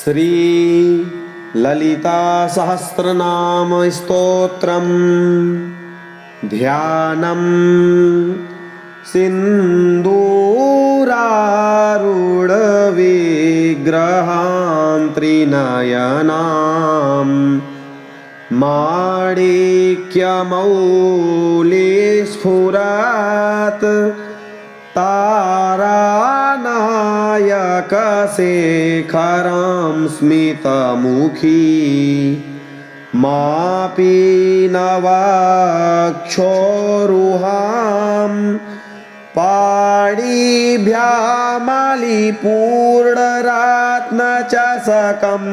श्री ललिता सहस्रनाम स्तोत्रम् ध्यानं सिन्दूरारूढविग्रहां त्रिनयनां माणिक्यमौलिस्फुरत् तारानायकशेखरां स्मितमुखी मापीनवक्षोरुहां पाणिभ्यामलिपूर्णरत्नचषकं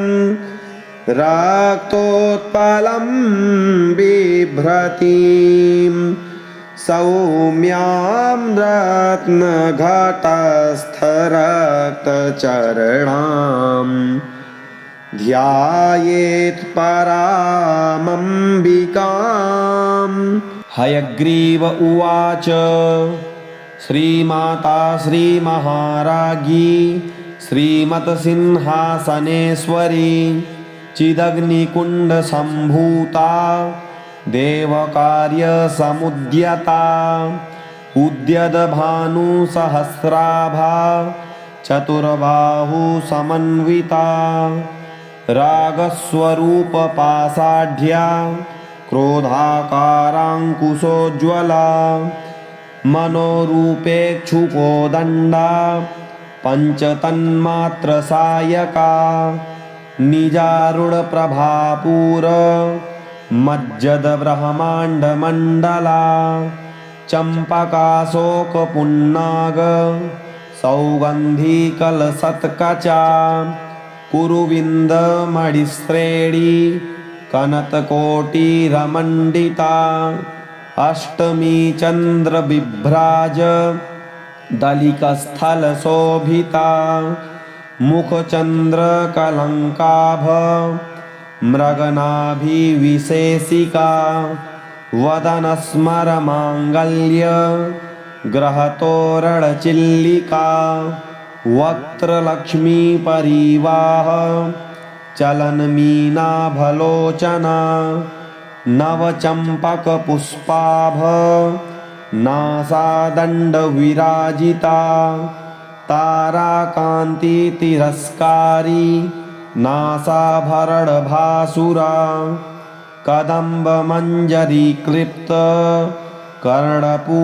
रक्तोत्पलं बिभ्रतीं सौम्यां रत्नघटस्थरक्तचरणां ध्यायेत् परामम्बिकाम्। हयग्रीव उवाच श्रीमाता श्रीमहाराज्ञी श्रीमत्सिंहासनेश्वरी चिदग्निकुण्डसम्भूता देवकार्यसमुद्यता उद्यद्भानुसहस्राभा चतुर्बाहुसमन्विता रागस्वरूपपाषाढ्या क्रोधाकाराङ्कुशोज्ज्वला मनोरूपेक्षुकोदण्डा पञ्चतन्मात्रसायका निजारूढप्रभापूर मज्जद्ब्रह्माण्डमण्डला चम्पकाशोकपुन्नाग सौगन्धिकलशत्कचा कुरुविन्दमणिश्रेणी कनत्कोटिरमण्डिता अष्टमी चन्द्रबिभ्राज दलिकस्थलशोभिता मुखचन्द्रकलङ्काभ मृगनाभिविशेषिका वदनस्मरमाङ्गल्य ग्रहतोरणचिल्लिका वक्त्रलक्ष्मीपरिवाह चलन्मीनाभलोचना नवचम्पकपुष्पाभ नासादण्डविराजिता ताराकान्तितिरस्कारी नासाभरणभासुरा कदम्बमञ्जरीक्लिप्त कर्णपूरमनोहरा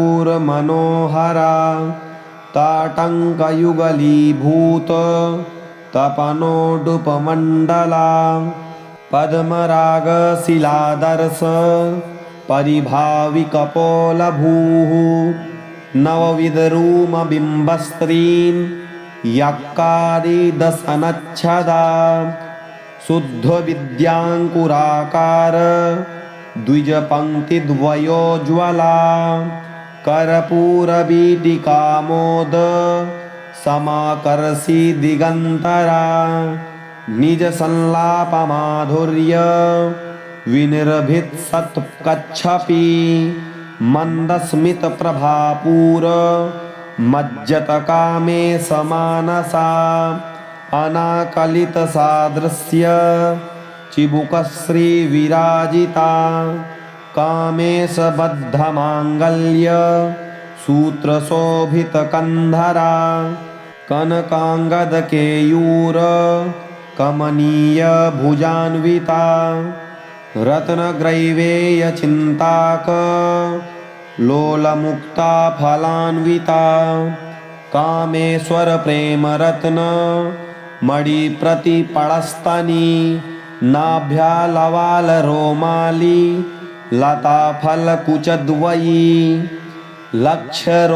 ताटङ्कयुगलीभूत तपनोडुपमण्डला पद्मरागशिलादर्श परिभाविकपोलभूः नवविधरूमबिम्बस्त्रीन् यक्कारिदशनच्छदा शुद्धविद्याङ्कुराकार द्विजपङ्क्तिद्वयोज्ज्वला कर्पूरवीटिकामोद समाकर्षि दिगन्तरा निजसंलापमाधुर्य विनिर्भित्सत्कच्छपि मन्दस्मितप्रभापूर मज्जतकामे समानसा अनाकलितसादृश्य चिबुकश्रीविराजिता कामेशबद्धमाङ्गल्य सूत्रशोभितकन्धरा कनकाङ्गदकेयूर कमनीयभुजान्विता रत्नग्रैवेयचिन्ताक लोलमुक्ता फलान्विता कामेश्वरप्रेमरत्न मणिप्रतिपळस्तनी नाभ्यालवालरोमाली लताफलकुचद्वयी लक्षरोमलताधार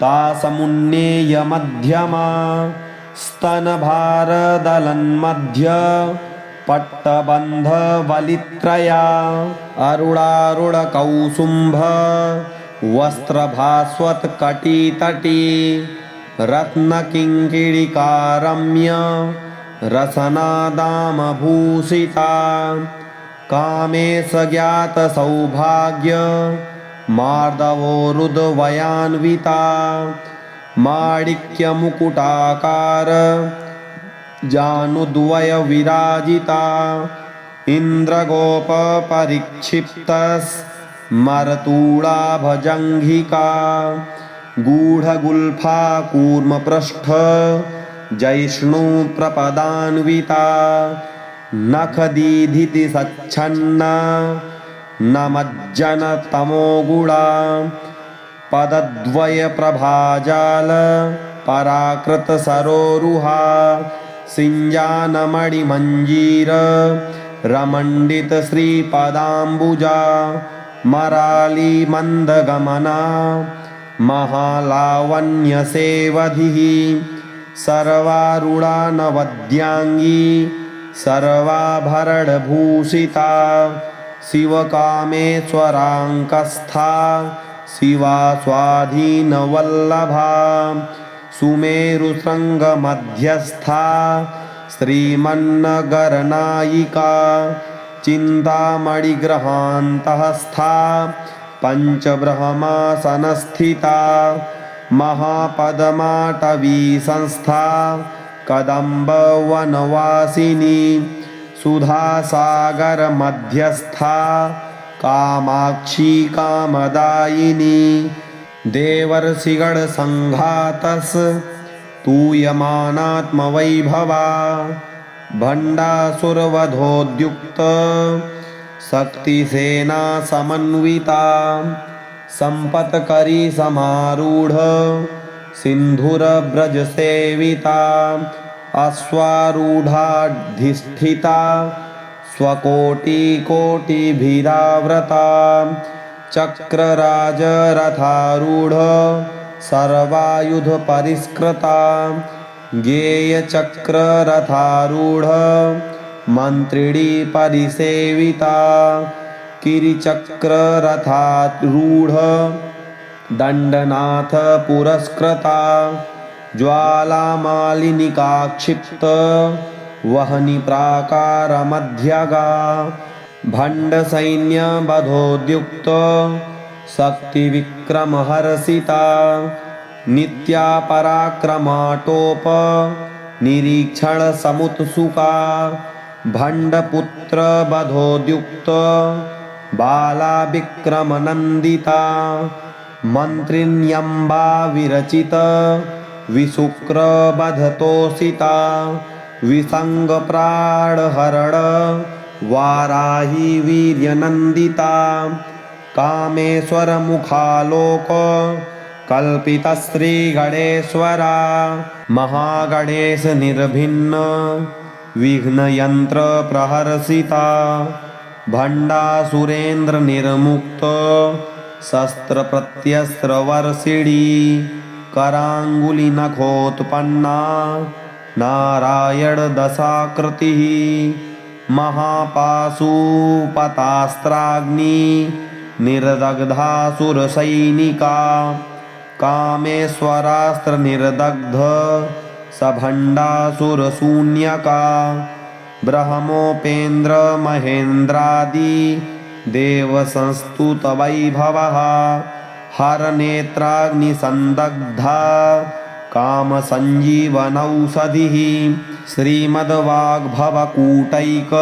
तासमुन्नेयमध्यमा स्तनभारदलन्मध्य पट्टबन्धवलित्रया अरुणारुणकौसुम्भ वस्त्रभास्वत्कटितटी रत्नकिङ्किणिकारम्य रसनादामभूषिता कामेशज्ञातसौभाग्य मार्दवोरुद्वयान्विता माणिक्यमुकुटाकार जानुद्वय विराजिता इन्द्रगोपपरिक्षिप्तस्मरतूलाभजङ्घिका गूढगुल्फा कूर्मपृष्ठ जैष्णुप्रपदान्विता नखदीधिति सच्छन्ना नमज्जनतमोगुणा पदद्वयप्रभाजाल पराकृतसरोरुहा सिञ्जानमणिमञ्जीर रमण्डितश्रीपदाम्बुजा मरालीमन्दगमना महालावण्यसेवधिः सर्वारूढा नवद्याङ्गी सर्वाभरणभूषिता शिवकामेश्वराङ्कस्था शिवा स्वाधीनवल्लभा सुमेरुशृङ्गमध्यस्था श्रीमन्नगरनायिका चिन्तामणिगृहान्तःस्था पञ्चब्रह्मासनस्थिता महापद्माटवीसंस्था कदम्बवनवासिनी सुधासागरमध्यस्था कामाक्षी कामदायिनी देवर्षिगणसङ्घातस्तूयमानात्मवैभवा भण्डासुरवधोद्युक्त शक्तिसेना समन्विता सम्पत्करी समारूढ सिन्धुरव्रजसेविता अश्वारूढाधिष्ठिता स्वकोटिकोटिभिराव्रता चक्रराजरथारूढ सर्वायुधपरिष्कृता गेयचक्ररथारूढ मन्त्रिणी परिसेविता किरिचक्ररथारूढ दण्डनाथ पुरस्कृता ज्वालामालिनिकाक्षिप्त वहनि प्राकारमध्यगा भण्डसैन्यवधोद्युक्त शक्तिविक्रमहर्षिता नित्या पराक्रमाटोप निरीक्षणसमुत्सुका भण्डपुत्रवधोद्युक्त बाला विक्रमनन्दिता मन्त्रिण्यम्बा विरचित विशुक्रवधतोषिता विसङ्गप्राणहरण वाराही वीर्यनन्दिता कामेश्वरमुखालोक कल्पितश्रीगणेश्वरा महागणेशनिर्भिन्न विघ्नयन्त्रप्रहर्षिता भण्डासुरेन्द्रनिर्मुक्त शस्त्रप्रत्यस्त्रवर्षिणी कराङ्गुलिनखोत्पन्ना नारायणदशाकृतिः महापाशुपतास्त्राग्नि निर्दग्धासुरसैनिका कामेश्वरास्त्रनिर्दग्ध सभण्डासुरशून्यका ब्रह्मोपेन्द्रमहेन्द्रादि देवसंस्तुतवैभवः हरनेत्राग्निसन्दग्धा कामसञ्जीवनौषधिः श्रीमद्वाग्भवकूटैक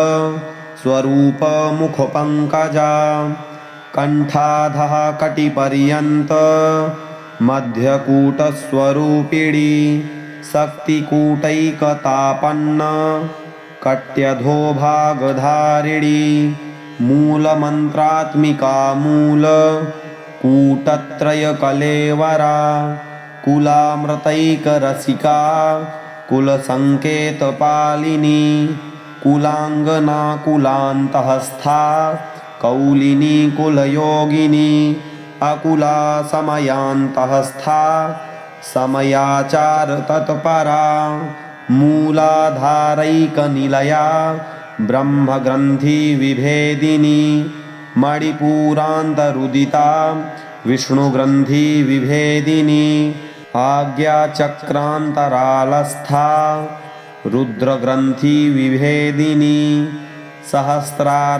स्वरूपमुखपङ्कजा कण्ठाधः कटिपर्यन्त मध्यकूटस्वरूपिणी शक्तिकूटैकतापन्न कट्यधोभागधारिणी मूलमन्त्रात्मिका मूलकूटत्रयकलेवरा कुलामृतैकरसिका कुलसङ्केतपालिनी कुलाङ्गना कुलान्तःस्था कौलिनी कुलयोगिनी अकुला समयान्तःस्था समयाचारतत्परा मूलाधारैकनिलया ब्रह्मग्रन्थिविभेदिनी मणिपुरान्तरुदिता विष्णुग्रन्थिविभेदिनी आज्ञाचक्रान्तरालस्था रुद्रग्रन्थिविभेदिनी सहस्राराम्बुजारूढा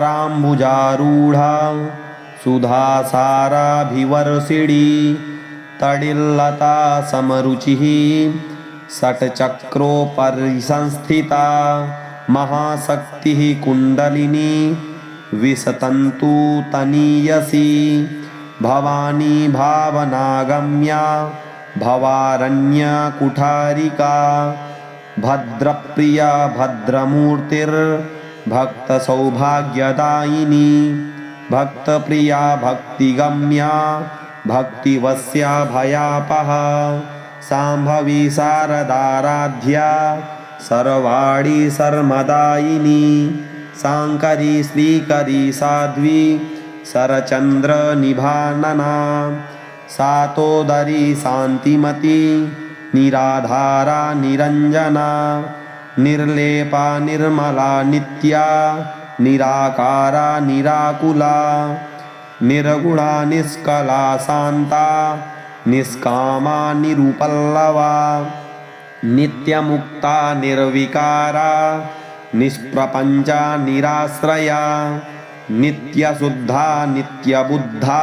सुधासाराभिवर्षिणी तडिल्लता समरुचिः षट्चक्रोपरिसंस्थिता महाशक्तिः कुण्डलिनी विशतन्तु तनीयसी भवानी भावनागम्या भवारण्यकुठारिका भद्रप्रिया भद्रमूर्तिर्भक्तसौभाग्यदायिनी भक्तप्रिया भक्तिगम्या भक्तिवश्या भयापहा शाम्भवी शारदाराध्या सर्वाणि सर्वदायिनी शाङ्करी श्रीकरी साध्वी शरचन्द्रनिभानना सातोदरी शान्तिमती निराधारा निरञ्जना निर्लेपा निर्मला नित्या निराकारा निराकुला निर्गुणा निष्कला शान्ता निष्कामा निरुपल्लवा नित्यमुक्ता निर्विकारा निष्प्रपञ्चा निराश्रया नित्यशुद्धा नित्यबुद्धा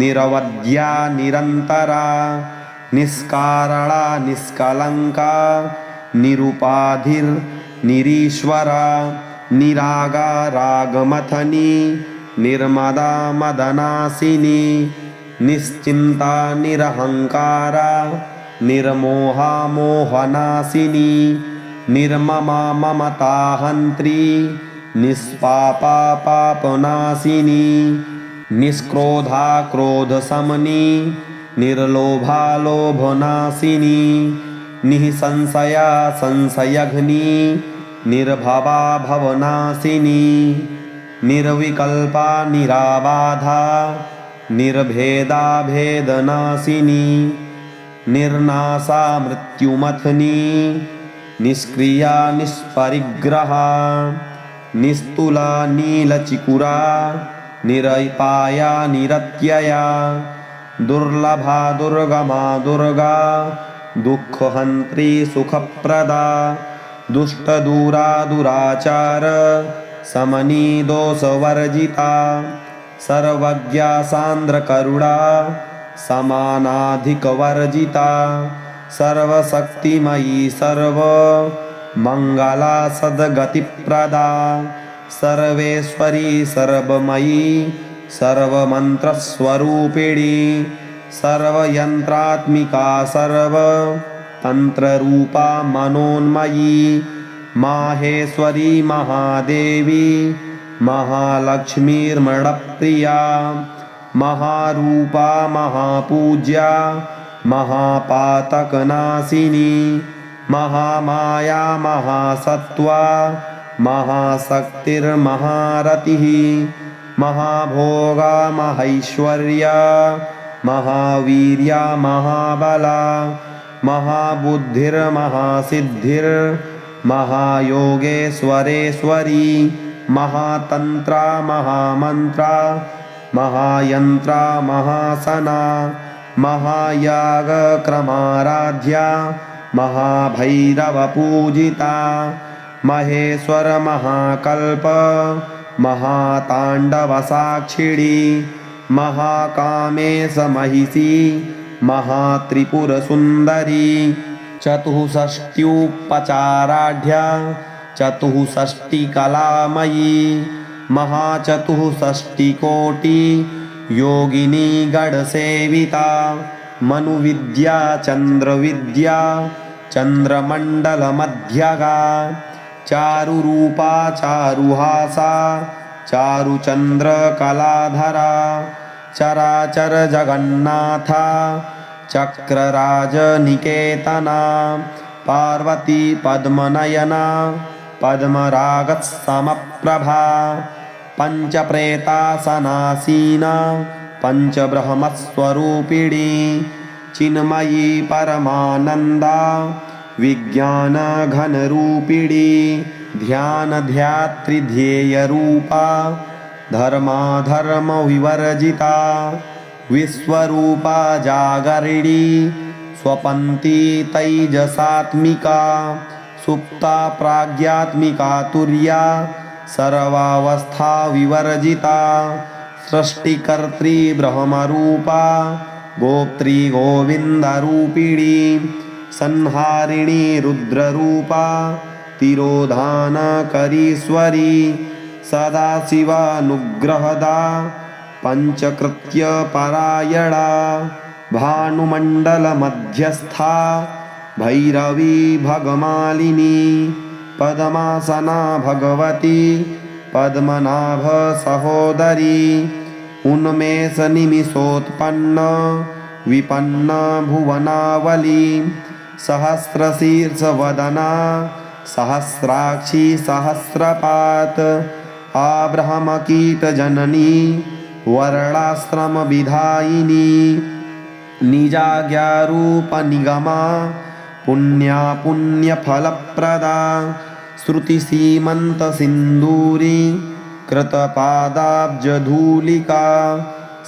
निरवध्या निरन्तरा निष्कारणा निष्कलङ्का निरुपाधिर्निरीश्वरा निरागा रागमथनी निर्मदा मदनासिनी निश्चिन्ता निरहङ्कारा निर्मोहा मोहनासिनी निर्ममा ममताहन्त्री निष्पापा पापनाशिनी निष्क्रोधा क्रोधशमनी निर्लोभा लोभनाशिनी निःसंशया संशयघ्नी निर्भवा भवनाशिनी निर्विकल्पा निराबाधा निर्भेदा भेदनाशिनी निर्नाशा मृत्युमथनी निष्क्रिया निष्परिग्रहा निस्तुला नीलचिकुरा निरपाया निरत्यया दुर्लभा दुर्गमा दुर्गा दुःखहन्त्री सुखप्रदा दुष्टदूरा दुराचार समनी दोषवर्जिता सर्वज्ञा सान्द्रकरुणा समानाधिकवर्जिता सर्वशक्तिमयी सर्वमङ्गला सद्गतिप्रदा सर्वेश्वरी सर्वमयी सर्वमन्त्रस्वरूपिणी सर्वयन्त्रात्मिका सर्वतन्त्ररूपा मनोन्मयी माहेश्वरी महादेवी महालक्ष्मीर्मणप्रिया महारूपा महापूज्या महापातकनाशिनी महामाया महासत्त्वा महाशक्तिर्महारतिः महाभोगा महैश्वर्या महावीर्या महाबला महाबुद्धिर्महासिद्धिर्महायोगेश्वरेश्वरी महातन्त्रा महामन्त्रा महायन्त्रा महासना महायागक्रमाराध्या महाभैरवपूजिता महेश्वर महाकल्प महाताण्डवसाक्षिणी महाकामेश महिषी महात्रिपुरसुन्दरी चतुष्षष्ट्युपचाराढ्या चतुष्षष्टिकलामयी महाचतुष्षष्टिकोटि योगिनी गणसेविता मनुविद्या चन्द्रविद्या चन्द्रमण्डलमध्यगा चारुरूपा चारुहासा चारुचन्द्रकलाधरा चराचर जगन्नाथा चक्रराजनिकेतना पार्वती पद्मनयना पद्मरागसमप्रभा पञ्चप्रेतासनासीना पञ्चब्रह्मस्वरूपिणी चिन्मयी परमानन्दा विज्ञानघनरूपिणी ध्यानध्यातृध्येयरूपा धर्माधर्मविवर्जिता विश्वरूपा जागरिणी स्वपन्ती तैजसात्मिका सुप्ता प्राज्ञात्मिका तुर्या सर्वावस्था विवर्जिता सृष्टिकर्त्री ब्रह्मरूपा गोप्त्री गोविन्दरूपिणी संहारिणी रुद्ररूपा तिरोधानकरीश्वरी सदाशिवानुग्रहदा पञ्चकृत्यपरायणा भानुमण्डलमध्यस्था भैरवी भगमालिनी पद्मासना भगवती पद्मनाभ सहोदरी उन्मेषनिमिषोत्पन्न विपन्न भुवनावली सहस्रशीर्षवदना सहस्राक्षी सहस्रपात आब्रह्मकीटजननी वर्णाश्रमविधायिनी निजाज्ञारूपनिगमा पुण्या पुण्यफलप्रदा श्रुतिसीमन्तसिन्दूरी कृतपादाब्जधूलिका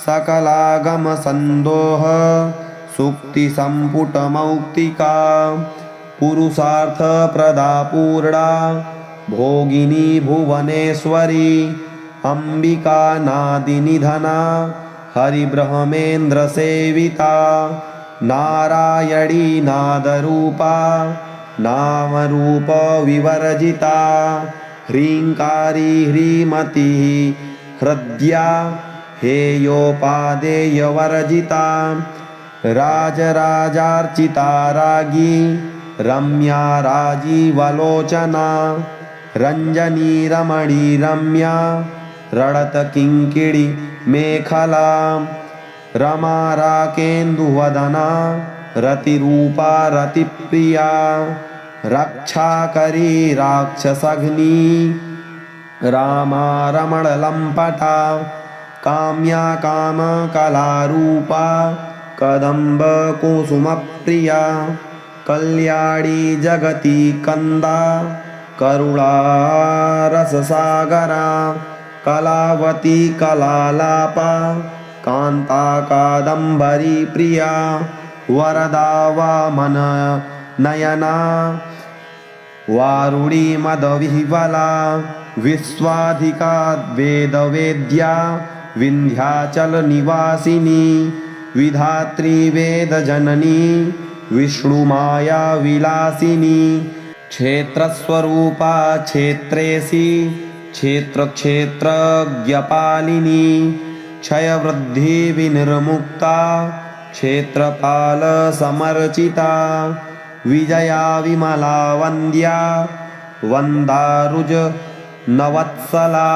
सकलागमसन्दोह सूक्तिसम्पुटमौक्तिका पुरुषार्थप्रदा पूर्णा भोगिनी भुवनेश्वरी अम्बिका नादिनिधना हरिब्रह्मेन्द्रसेविता नारायणी नादरूपा नामरूपविवर्जिता ह्रीङ्कारी ह्रीमतिः हृद्या हेयोपादेयवर्जिता राजराजार्चिता रागी रम्या राजीवलोचना रञ्जनी रमणी रम्या रडतकिङ्किणी मेखला रमा राकेन्दुवदना रतिरूपा रतिप्रिया रक्षाकरी राक्षसघ्नी रामा रमणलम्पटा काम्या कामकलारूपा कदम्बकुसुमप्रिया कल्याणी जगती कन्दा करुणा रससागरा कलावती कलालापा कान्ता कादम्बरी प्रिया वरदा वामन नयना वारुणी मदविह्वला विश्वाधिका वेदवेद्या विन्ध्याचलनिवासिनी विधात्री वेदजननी विष्णुमाया विलासिनी क्षेत्रस्वरूपा क्षेत्रेशी क्षेत्रक्षेत्रज्ञपालिनी क्षयवृद्धिविनिर्मुक्ता क्षेत्रपालसमर्चिता विजया विमला वन्द्या वन्दारुज नवत्सला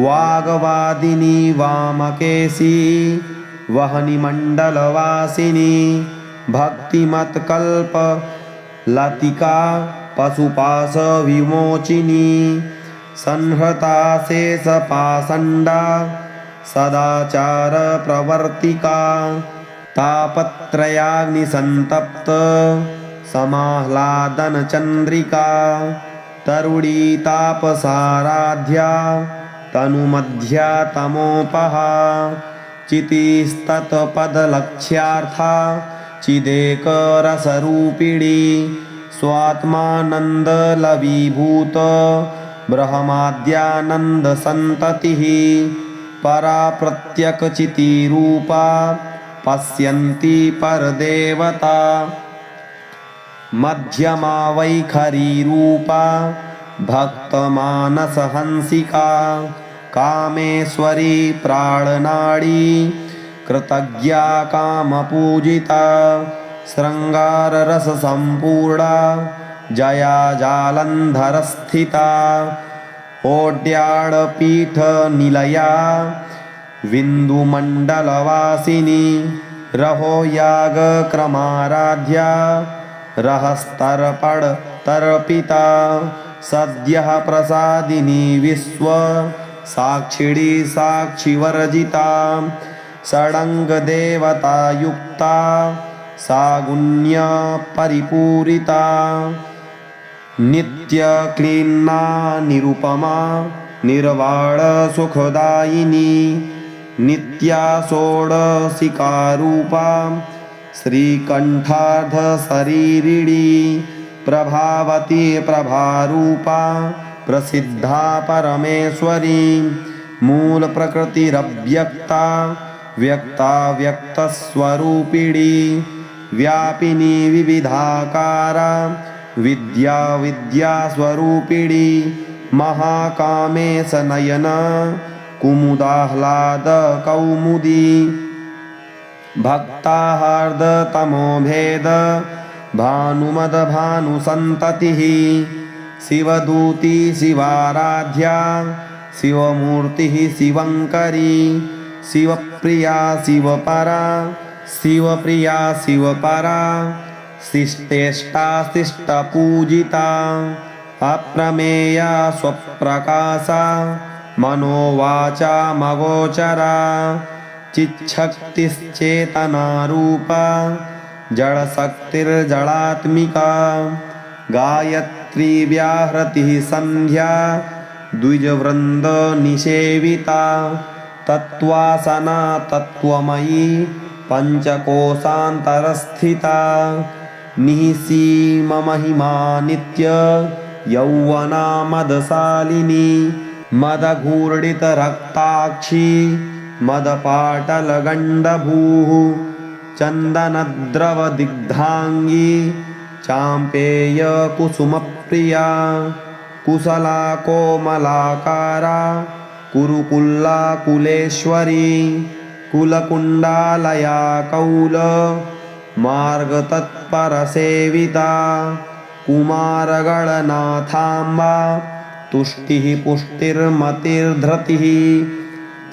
वाग्वादिनी वामकेशी वह्निमण्डलवासिनी भक्तिमत्कल्पलतिका पशुपाशविमोचिनी संहृता शेषपाषण्डा सदाचारप्रवर्तिका तापत्रयाग्निसन्तप्त समाह्लादनचन्द्रिका तरुणी तापसाराध्या तनुमध्या तमोपहा चितिस्तत्पदलक्ष्यार्था चिदेकरसरूपिणी स्वात्मानन्दलवीभूत ब्रह्माद्यानन्दसन्ततिः परा प्रत्यकचितिरूपा पश्यन्ति परदेवता मध्यमा वैखरीरूपा भक्तमानसहंसिका कामेश्वरी प्राणनाडी कृतज्ञा कामपूजिता शृङ्गाररससम्पूर्णा जया जालन्धरस्थिता ओड्याडपीठनिलया विन्दुमण्डलवासिनी रहो यागक्रमाराध्या रहस्तर्पणतर्पिता सद्यः प्रसादिनी विश्व साक्षिणी साक्षिवर्जिता षडङ्गदेवतायुक्ता सागुण्य परिपूरिता नित्यक्लीन्ना निरुपमा निर्वाण सुखदायिनी नित्या षोडशिकारूपा श्रीकण्ठार्धशरीरिणी प्रभावती प्रभारूपा प्रसिद्धा परमेश्वरी मूलप्रकृतिरव्यक्ता व्यक्ताव्यक्तस्वरूपिणी व्यापिनी विविधाकारा विद्या विद्यास्वरूपिणी महाकामेशनयन कुमुदाह्लाद कौमुदी भक्ताहार्दतमोभेद भानुमद भानुसन्ततिः शिवदूती शिवाराध्या शिवमूर्तिः शिवङ्करी शिवप्रिया शिवपरा शिवप्रिया शिवपरा शिष्टेष्टा शिष्टपूजिता अप्रमेया स्वप्रकाशा मनोवाचा मगोचरा चिच्छक्तिश्चेतनारूपा जडशक्तिर्जडात्मिका गायत्री व्याहृतिः सन्ध्या द्विजवृन्दनिषेविता तत्त्वासना तत्त्वमयी पञ्चकोशान्तरस्थिता निःसीममहिमा नित्य यौवना मदशालिनी मदघूर्णितरक्ताक्षी मदपाटलगण्डभूः चन्दनद्रवदिग्धाङ्गी चाम्पेयकुसुमप्रिया कुशला कोमलाकारा कुरुकुल्ला कुलेश्वरी कुलकुण्डालया कौल मार्गतत्परसेविता कुमारगणनाथाम्बा तुष्टिः पुष्टिर्मतिर्धृतिः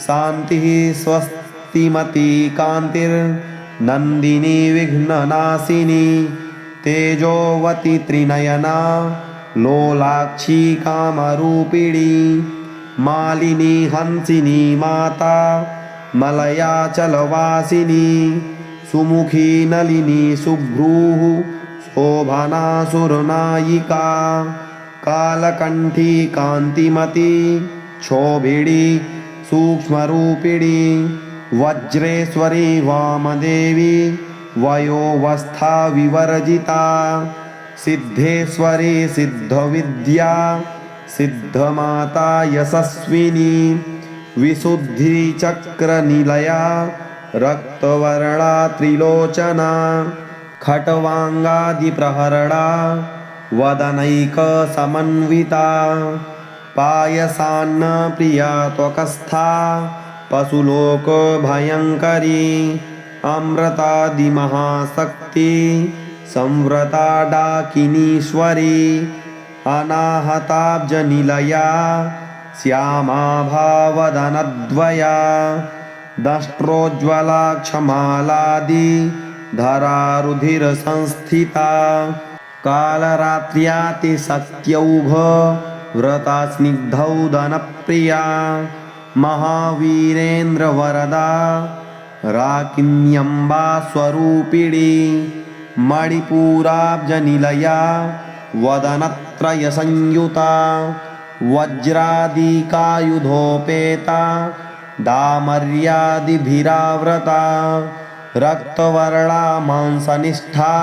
शान्तिः स्वस्तिमती कान्तिर्नन्दिनी विघ्ननाशिनी तेजोवती त्रिनयना लोलाक्षी कामरूपिणी मालिनी हंसिनी माता मलयाचलवासिनी सुमुखी नलिनी शुभ्रूः शोभना सुरनायिका कालकण्ठी कान्तिमती क्षोभिणी सूक्ष्मरूपिणी वज्रेश्वरी वामदेवी वयोवस्था विवर्जिता सिद्धेश्वरी सिद्धविद्या सिद्धमाता यशस्विनी विशुद्धिचक्रनिलया रक्तवर्णा त्रिलोचना खट्वाङ्गादिप्रहरणा वदनैकसमन्विता पायसान्नप्रिया त्वकस्था पशुलोकभयङ्करी अमृतादिमहाशक्ति संव्रता डाकिनीश्वरी अनाहताब्जनिलया श्यामा भावदनद्वया दष्ट्रोज्ज्वलाक्षमालादि धरारुधिरसंस्थिता कालरात्र्यातिशक्त्यौघ व्रता स्निग्धौदनप्रिया महावीरेन्द्रवरदा राकिन्यम्बा स्वरूपिणी मणिपूराब्जनिलया वदनत्रयसंयुता वज्रादिकायुधोपेता दामर्यादिभिरावृता रक्तवर्णा मांसनिष्ठा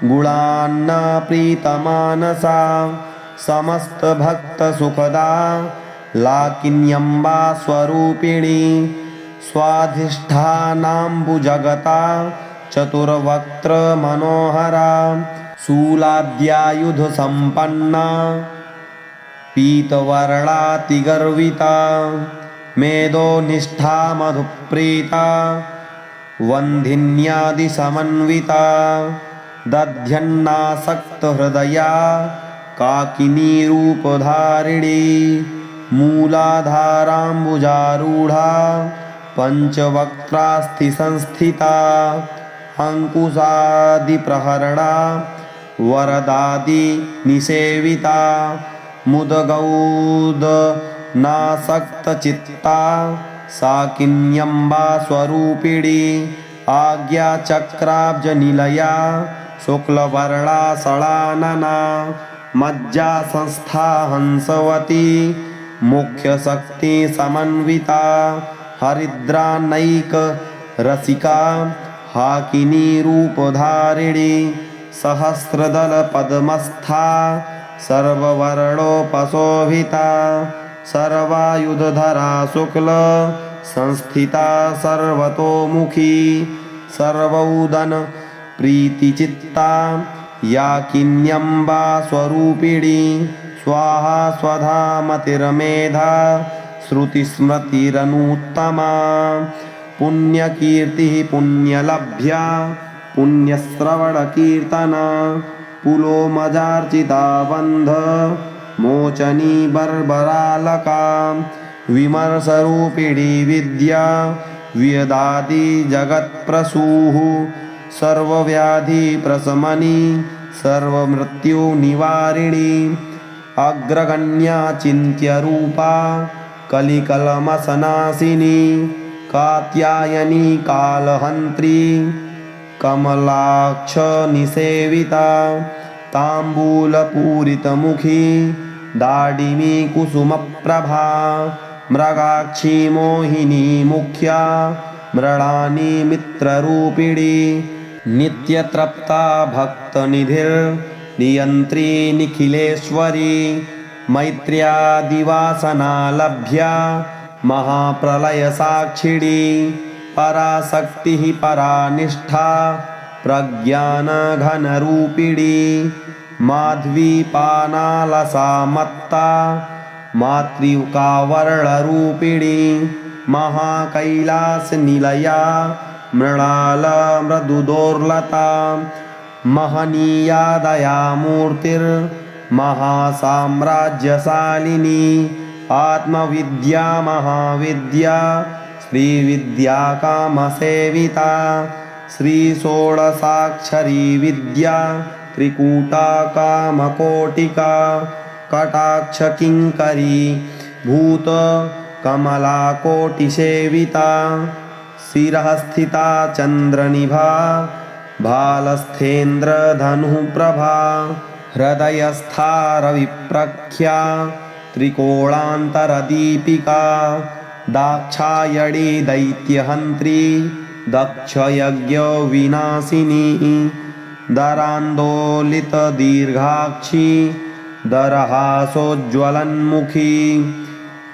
गुणान्नप्रीतमानसा समस्तभक्तसुखदा लाकिन्यम्बा स्वरूपिणी स्वाधिष्ठानाम्बुजगता चतुर्वक्त्रमनोहरा शूलाद्यायुधसम्पन्ना पीतवर्णातिगर्विता मेधोनिष्ठा मधुप्रीता वन्धिन्यादिसमन्विता दध्यन्नासक्तहृदया काकिनीरूपधारिणी मूलाधाराम्बुजारूढा पञ्चवक्त्रास्थिसंस्थिता अङ्कुशादिप्रहरणा वरदादिनिसेविता मुदगौदनासक्तचित्ता साकिन्यम्बा स्वरूपिणी आज्ञाचक्राब्जनिलया शुक्लवर्णा षडानना मज्जासंस्था हंसवती मुख्यशक्तिसमन्विता हरिद्रानैकरसिका हाकिनीरूपधारिणी सहस्रदलपद्मस्था सर्ववर्णोपशोभिता सर्वायुधधरा शुक्ल संस्थिता सर्वतोमुखी सर्वौदन प्रीतिचित्ता या किन्यम्बा स्वरूपिणी स्वाहा स्वधा मतिर्मेधा श्रुतिस्मृतिरनुत्तमा पुण्यकीर्तिः पुण्यलभ्या पुण्यश्रवणकीर्तना पुलोमजार्चिता बन्ध मोचनी बर्बरालका विमर्शरूपिणी विद्या वेदादि जगत्प्रसूः सर्वव्याधिप्रशमनी सर्वमृत्युनिवारिणी अग्रगण्या चिन्त्यरूपा कलिकलमसनाशिनी कात्यायनी कालहन्त्री कमलाक्ष निसेविता ताम्बूलपूरितमुखी दाडिमी कुसुमप्रभा मृगाक्षी मोहिनी मुख्या मृडानी मित्ररूपिणी नित्यतृप्ता भक्तनिधिर्नियन्त्री निखिलेश्वरी मैत्र्यादिवासना लभ्या महाप्रलयसाक्षिणी पराशक्तिः परानिष्ठा प्रज्ञानघनरूपिणी माध्वीपानालसा मत्ता मातृकावर्णरूपिणी महाकैलासनिलया मृणालमृदुदोर्लता महनीया दयामूर्तिर्महासाम्राज्यशालिनी आत्मविद्या महाविद्या श्रीविद्या कामसेविता श्रीषोडशाक्षरी विद्या त्रिकूटा कामकोटिका कटाक्षकिङ्करी भूत कमलाकोटिसेविता शिरःस्थिता चन्द्रनिभा भालस्थेन्द्रधनुप्रभा हृदयस्था रविप्रख्या त्रिकोणान्तरदीपिका दाक्षायणी दैत्यहन्त्री दक्षयज्ञविनाशिनी दरान्दोलितदीर्घाक्षी दरहासोज्ज्वलन्मुखी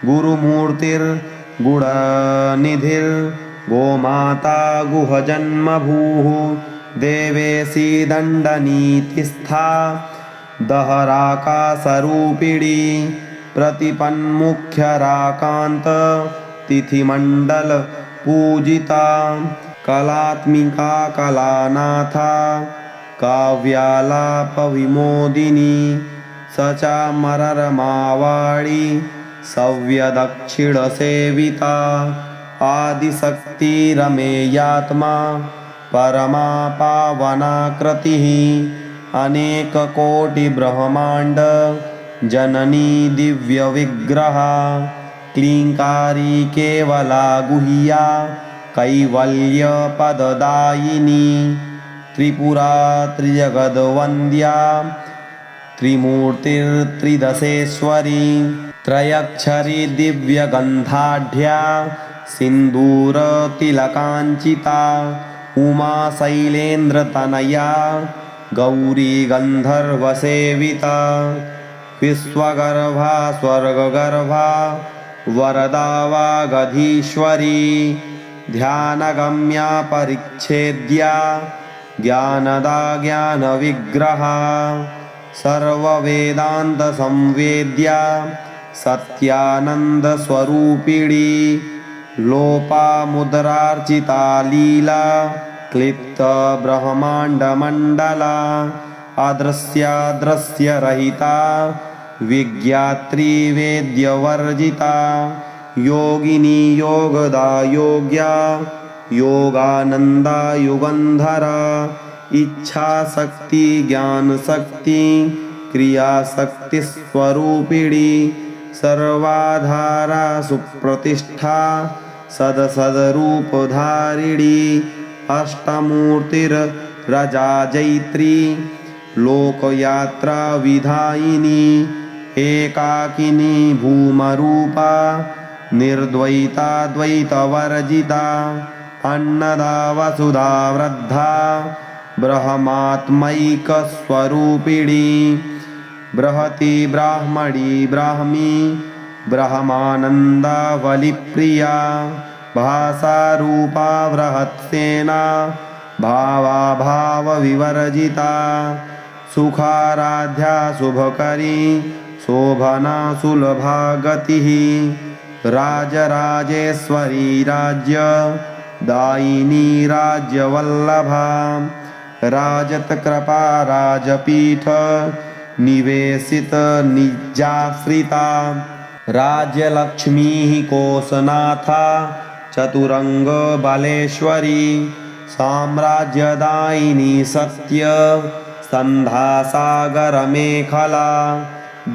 गुरुमूर्तिर्गुणनिधिर्गोमाता गुहजन्मभूः देवेशी दण्डनीतिस्था दहराकाशरूपिणी प्रतिपन्मुख्यराकान्त तिथिमण्डल पूजिता कलात्मिका कलानाथा काव्यालापविमोदिनी सचामररमावाणी सव्यदक्षिणसेविता आदिशक्तिरमेयात्मा परमा पावनाकृतिः अनेककोटिब्रह्माण्ड जननी दिव्यविग्रहा क्लीङ्कारी केवला गुह्या कैवल्यपददायिनी त्रिपुरा त्रिजगद्वन्द्या त्रिमूर्तिर्त्रिदशेश्वरी त्रयक्षरी दिव्यगन्धाढ्या सिन्दूरतिलकाञ्चिता उमा शैलेन्द्रतनया गौरी गन्धर्वसेविता विश्वगर्भा स्वर्गगर्भा वरदा वागधीश्वरी ध्यानगम्या परिच्छेद्या ज्ञानदा ज्ञानविग्रहा सर्ववेदान्तसंवेद्या सत्यानन्दस्वरूपिणी लोपामुद्रार्चिता लीला क्लिप्तब्रह्माण्डमण्डला अदृश्यादृश्यरहिता विज्ञात्री वेद्यवर्जिता योगिनी योगदा योग्या योगानन्दा युगन्धरा इच्छाशक्ति ज्ञानशक्ति क्रियाशक्तिस्वरूपिणी सर्वाधारा सुप्रतिष्ठा सदसद्रूपधारिणी अष्टमूर्तिर्रजा जैत्री लोकयात्रा विधायिनी एकाकिनी भूमरूपा निर्द्वैता द्वैतवर्जिता अन्नदा वसुधा वृद्धा ब्रह्मात्मैकस्वरूपिणी बृहती ब्राह्मणी ब्राह्मी ब्रह्मानन्दावलिप्रिया भासारूपा बृहत्सेना भावाभावविवर्जिता सुखाराध्या शुभकरी शोभना सुलभा गतिः राजराजेश्वरी राज्य दायिनी राज्यवल्लभा राजत्कृपा राजपीठ निवेशित निजाश्रिता राज्यलक्ष्मीः कोशनाथा चतुरंग बलेश्वरी साम्राज्यदायिनी सत्य संधा सागर मेखला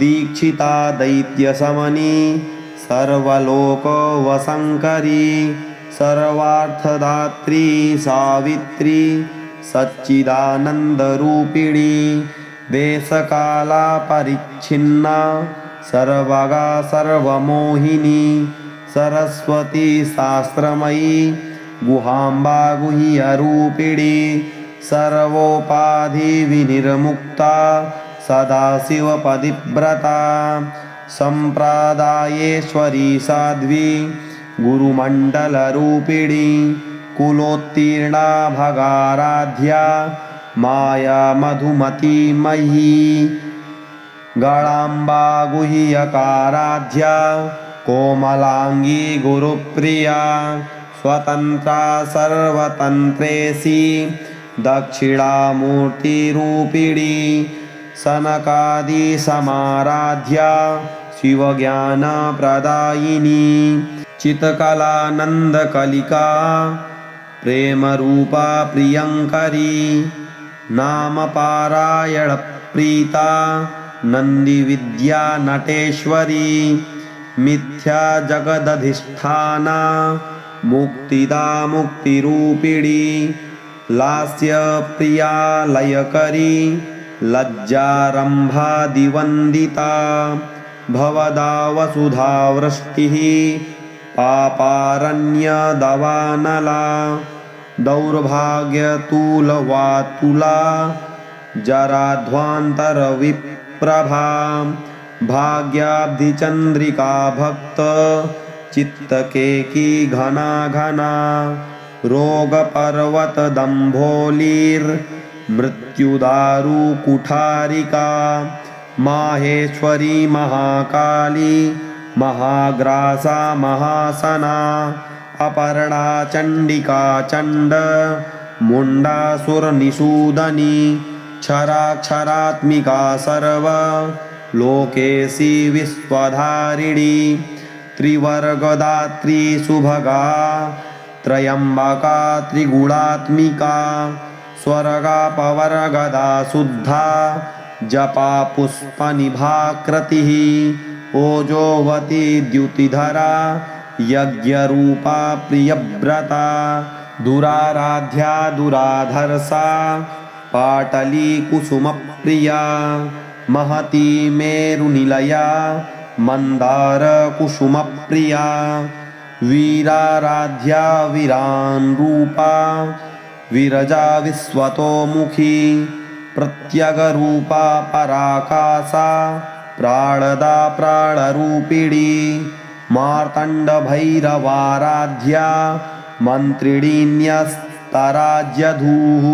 दीक्षिता दैत्यशमनी सर्वलोक वसंकरी सर्वार्थदात्री सावित्री सच्चिदानंदरूपिणी देशकाला परिच्छिन्ना सर्वगा सर्वमोहिनी सरस्वती शास्त्रमयी गुहाम्बा गुह्यरूपिणी सर्वोपाधि विनिर्मुक्ता सदाशिवपदिव्रता संप्रदायेश्वरी साध्वी गुरुमण्डलरूपिणी कुलोत्तीर्णा भगाराध्या माया मधुमती मयी गणाम्बा गुह्यकाराध्या कोमलांगी गुरुप्रिया स्वतंत्रा सर्वतंत्रेसी दक्षिणामूर्तिरूपिणी सनकादि समाराध्या शिवज्ञानप्रदायिनी चित्कलानन्दकलिका प्रेमरूपा प्रियङ्करी नामपारायणप्रीता नन्दिविद्या नटेश्वरी मिथ्या जगदधिष्ठाना मुक्तिदा मुक्तिरूपिणी लास्यप्रिया लयकरी लज्जारम्भादिवन्दिता भवदा वसुधावृष्टिः पापारण्यदवानला दौर्भाग्यतुलवातुला जराध्वान्तरविप्रभा भाग्याब्धिचन्द्रिका भक्त चित्तकेकी घना घना रोगपर्वतदम्भोलीर्मृत्युदारुकुठारिका माहेश्वरी महाकाली महाग्रासा महासना अपर्णा चण्डिका चण्ड मुण्डासुरनिषूदनी क्षराक्षरात्मिका सर्व लोकेशी विश्वधारिणी त्रिवर्गदात्री सुभगा त्रयम्बका त्रिगुणात्मिका स्वर्गापवर्गदा शुद्धा जपा पुष्पनिभाकृतिः ओजोवती द्युतिधरा यज्ञरूपा प्रियव्रता दुराराध्या दुराधर्षा पाटली कुसुमप्रिया महती मेरुनिलया मंदार कुसुमप्रिया वीराराध्या वीरानरूपा विरजा विश्वतोमुखी प्रत्यगरूपा पराकाशा प्राणदा प्राणरूपिणी मार्तण्डभैरवाराध्या मन्त्रिणीन्यस्तराज्यधूः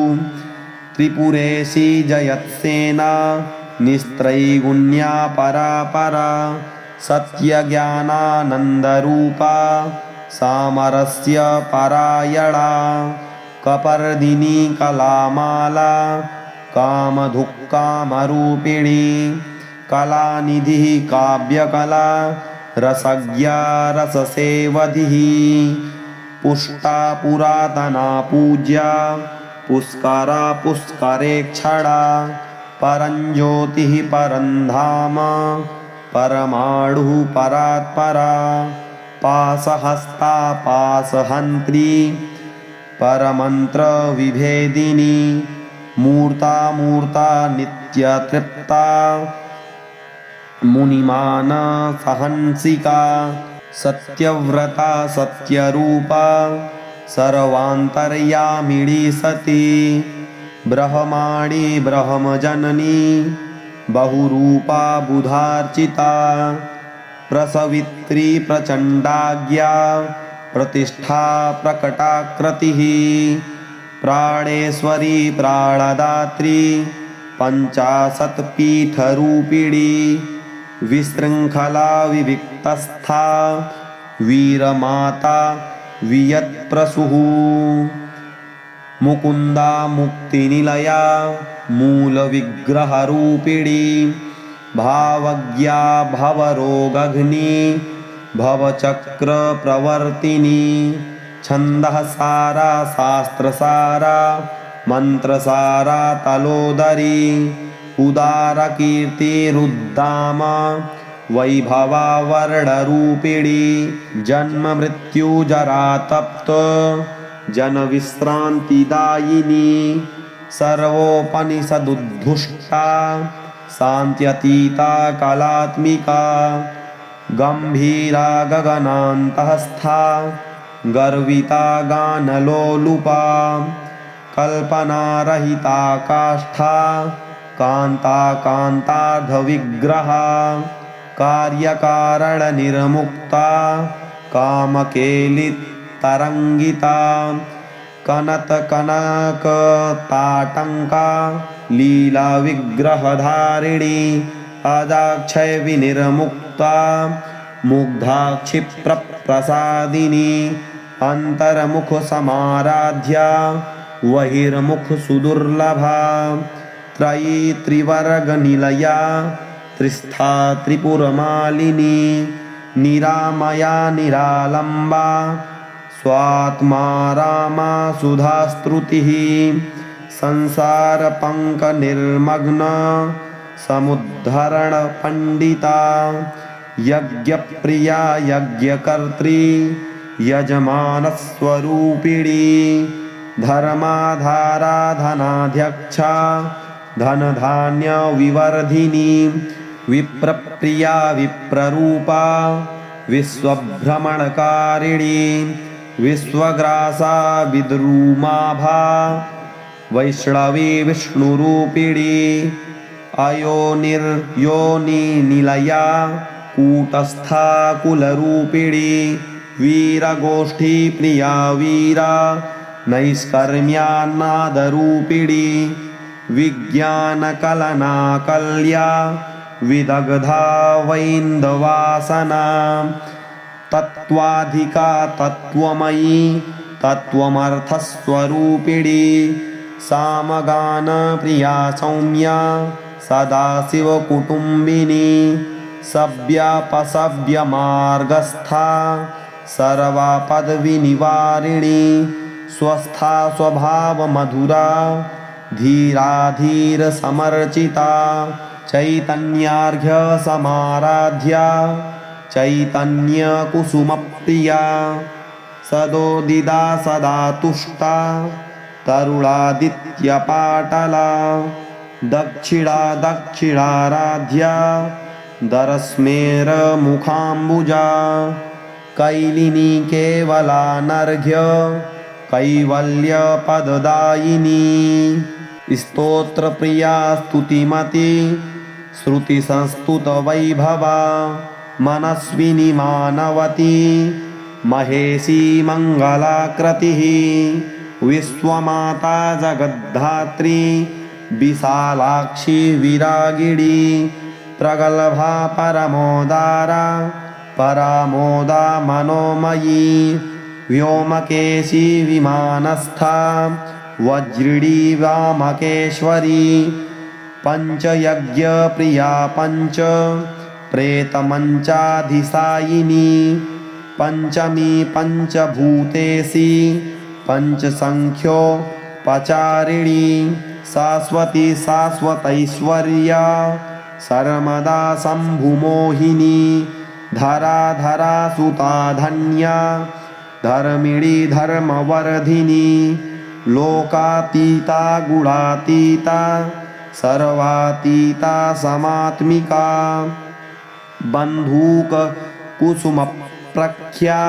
त्रिपुरेशी जयत्सेना निस्त्रैगुण्या परापरा सत्यज्ञानानन्दरूपा सामरस्य परायणा कपर्दिनी कलामाला कामधुक्कामरूपिणी कलानिधिः काव्यकला रसज्ञा रससेवधिः पुष्टा पुरातना पूज्या पुष्करा पुष्करेक्षणा परञ्ज्योतिः परन्धाम परमाणुः परात्परा पाशहस्ता पाशहन्त्री परमन्त्रविभेदिनी मूर्ता मूर्ता नित्यतृप्ता मुनिमानसहंसिका सत्यव्रता सत्यरूपा सर्वान्तर्यामिणी सती ब्रह्माणी ब्रह्मजननी बहुरूपा बुधार्चिता प्रसवित्री प्रचण्डाज्ञा प्रतिष्ठा प्रकटाकृतिः प्राणेश्वरी प्राणदात्री 50 पीठरूपिणी विशृङ्खला विविक्तस्था वीरमाता वियत्प्रसूः मुकुन्दा मुक्तिनिलया मूलविग्रहरूपिणी भावज्ञा भवरोगघ्नी भवचक्रप्रवर्तिनी छन्दःसारा शास्त्रसारा मन्त्रसारा तलोदरी उदारकीर्तिरुद्दाम वैभवा वर्णरूपिणी जन्ममृत्युजरातप्त जनविश्रान्तिदायिनी सर्वोपनिषदुद्धुष्टा शान्त्यतीता कलात्मिका गम्भीरा गगनान्तःस्था गर्विता गानलोलुपा कल्पनारहिता काष्ठा कान्ता कान्तार्धविग्रहा कार्यकारणनिर्मुक्ता कामकेलितरङ्गिता कनतकनकताटङ्का लीलाविग्रहधारिणी अजाक्षयविनिर्मुक्ता मुग्धाक्षिप्रप्रसादिनी अन्तर्मुखसमाराध्या बहिर्मुखसुदुर्लभा त्रयी त्रिवर्गनिलया त्रिस्था त्रिपुरमालिनी निरामया निरालम्बा स्वात्मा रामा सुधास्तुतिः संसारपङ्कनिर्मग्न समुद्धरणपण्डिता यज्ञप्रिया यज्ञकर्त्री यजमानस्वरूपिणी धर्माधारा धनाध्यक्षा धनधान्यविवर्धिनी विप्रप्रिया विप्ररूपा विश्वभ्रमणकारिणी विश्वग्रासा विद्रुमाभा वैष्णवी विष्णुरूपिणी अयोनिर्योनिनिलया कूटस्था कुलरूपिणी वीरगोष्ठी प्रिया वीरा नैष्कर्म्यान्नादरूपिणी विज्ञानकलनाकल्या विदग्धा वैन्दवासना तत्त्वाधिका तत्त्वमयी तत्त्वमर्थस्वरूपिणी सामगानप्रिया सौम्या सदाशिवकुटुम्बिनी सव्यापसव्यमार्गस्था सर्वापदविनिवारिणी स्वस्था स्वभावमधुरा धीराधीरसमर्चिता चैतन्यार्घ्यसमाराध्या चैतन्यकुसुमप्रिया सदोदिता सदा तुष्टा तरुणादित्यपाटला दक्षिणा दक्षिणाराध्या दरस्मेरमुखाम्बुजा कैलिनी केवलानर्घ्य कैवल्यपददायिनी स्तोत्रप्रिया स्तुतिमती श्रुतिसंस्तुतवैभवा मनस्विनी मानवती महेशी मङ्गलाकृतिः विश्वमाता जगद्धात्री विशालाक्षी विरागिणी प्रगल्भा परमोदारा परामोदा मनोमयी व्योमकेशी विमानस्था वज्रिणी वामकेश्वरी पञ्चयज्ञप्रिया पञ्च प्रेतमञ्चाधिसायिनी पञ्चमी पञ्चभूतेशी पञ्चसङ्ख्योपचारिणी शाश्वती शाश्वतैश्वर्या सर्वदा शम्भुमोहिनी धरा धरा सुता धन्या धर्मिणी धर्मवर्धिनी लोकातीता गुणातीता सर्वातीता समात्मिका बन्धूक कुसुमप्रख्या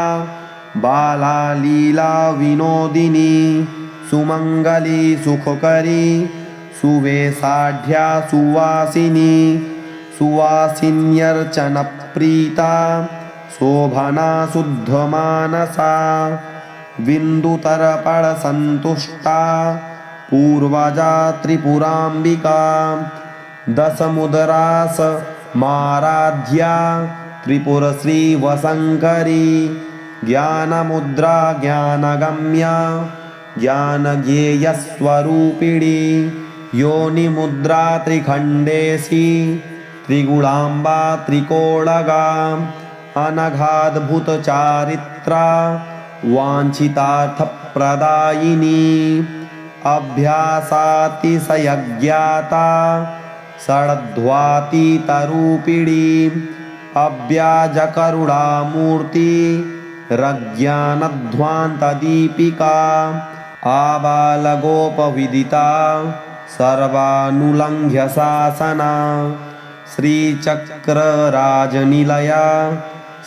बाला लीला विनोदिनी सुमङ्गली सुखकरी सुवेशाढ्या सुवासिनी सुवासिन्यर्चनप्रीता शोभना शुद्धमानसा बिन्दुतर्पणसन्तुष्टा पूर्वजा त्रिपुराम्बिका दशमुद्रास माराध्या त्रिपुरश्री वसङ्करी ज्ञानमुद्रा ज्ञानगम्या ज्ञानज्ञेयस्वरूपिणी योनिमुद्रा त्रिखण्डेशी त्रिगुणाम्बा त्रिकोणगा अनघाद्भुतचारित्रा वाञ्छितार्थप्रदायिनी अभ्यासातिशयज्ञाता षड्ध्वातीतरूपिणी अव्याजकरुणामूर्ति रज्ञानध्वान्तदीपिका आबालगोपविदिता सर्वानुलङ्घ्य शासना श्रीचक्रराजनिलया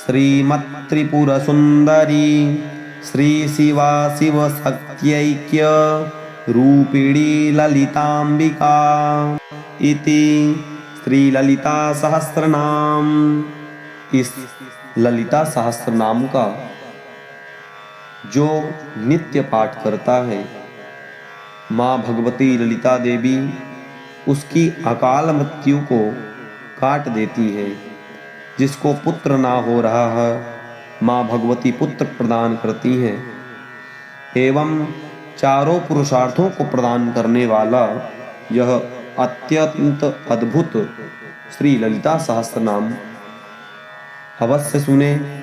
श्रीमत्त्रिपुरसुन्दरी श्रीशिवा शिवशक्त्यैक्य रूपिणी ललिताम्बिका इति श्रीललिता सहस्रनाम। इस ललिता सहस्रनाम का जो नित्य पाठ करता है, माँ भगवती ललिता देवी उसकी अकाल मृत्यु को काट देती है। जिसको पुत्र ना हो रहा है, माँ भगवती पुत्र प्रदान करती हैं। एवं चारों पुरुषार्थों को प्रदान करने वाला यह अत्यंत अद्भुत श्री ललिता सहस्रनाम अवश्य सुने।